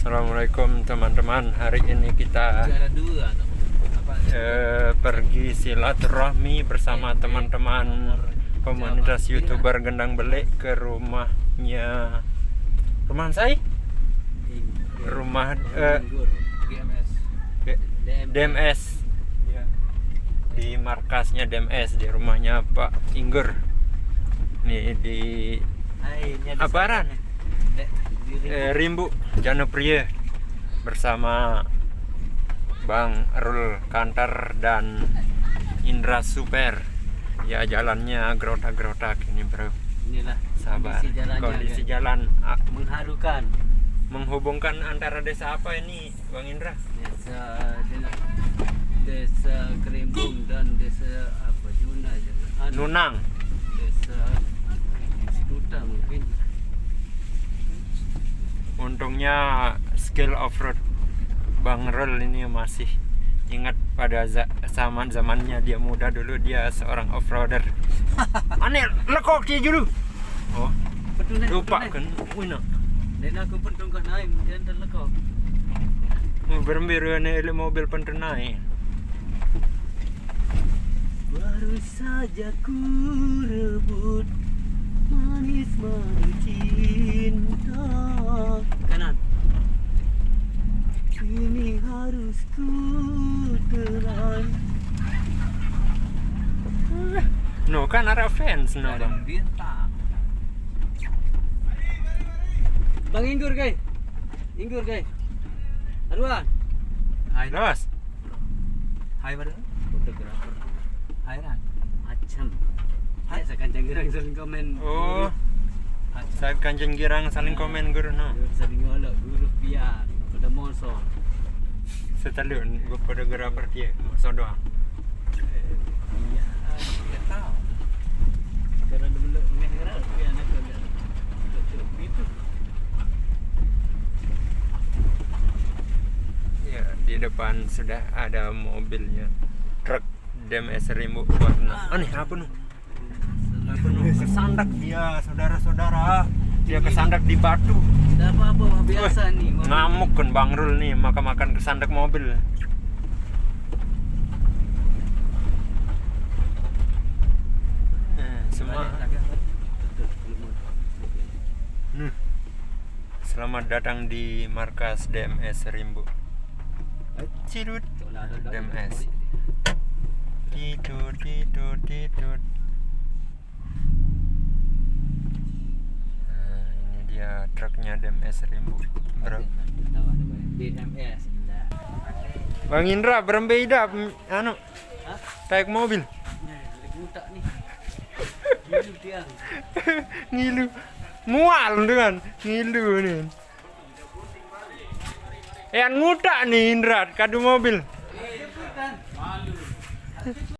Assalamualaikum teman-teman. Hari ini kita pergi silaturahmi bersama teman-teman komunitas YouTuber Gendang Belik ke rumahnya saya, rumah DMS di markasnya DMS, di rumahnya Pak Inggur nih di Aparan Rimbu Janopriya bersama Bang Rul Kantar dan Indra Super. Ya, jalannya gerotak-gerotak ini, bro. Inilah Sabar, kondisi jalan mengharukan. Menghubungkan antara desa apa ini, Bang Indra? Desa Kerimbung dan desa apa Juna, Nunang. Desa Stuta mungkin. Untungnya skill off-road Bang Rul ini masih ingat pada zamannya dia muda dulu, dia seorang off-roader. Aneh, lekok dia dulu. Oh, lupa kan? Wina. Dan aku pun tunggu naik, dia tak lekok. Berembiru ini mobil pentenai. Baru saja ku rebut manis madu cinta. Kanan. Ini harus ku telan. No, kan ada fans no, Bang. Bintang. Bang Inggur guys. Arwan. Hai. Los. Hai baru. Fotografer. Hai Ran. Macam. Hai sekanjang gerang saling komen. Oh. Saya kanjeng girang saling komen guru no. Saling ngolok guru pian. Pada moso. Setalun gue fotografer dia, masa doang. Iya, kita tahu. Karena dulu mengenal pian aku lihat. Itu. Ya, di depan sudah ada mobilnya. Truk DMS Rimbu warna. Aneh apa nu? Apa nu? Kesandak dia, saudara-saudara. Dia kesandak di batu. Tidak apa-apa, biasa nih. Ngamuk kan Bang Rul nih, makan kesandak mobil. Semua. Selamat datang di markas DMS Rimbu. Cirut DMS. Tidut. Nah, ini dia truknya DMS Rimbu, bro. DMS. Bang Indra berembeda anu taik mobil. Ngutak nih. Ngilu tiang. Ngilu. Mual dengan ngilu nih. Ngutak nih Indra kadu mobil.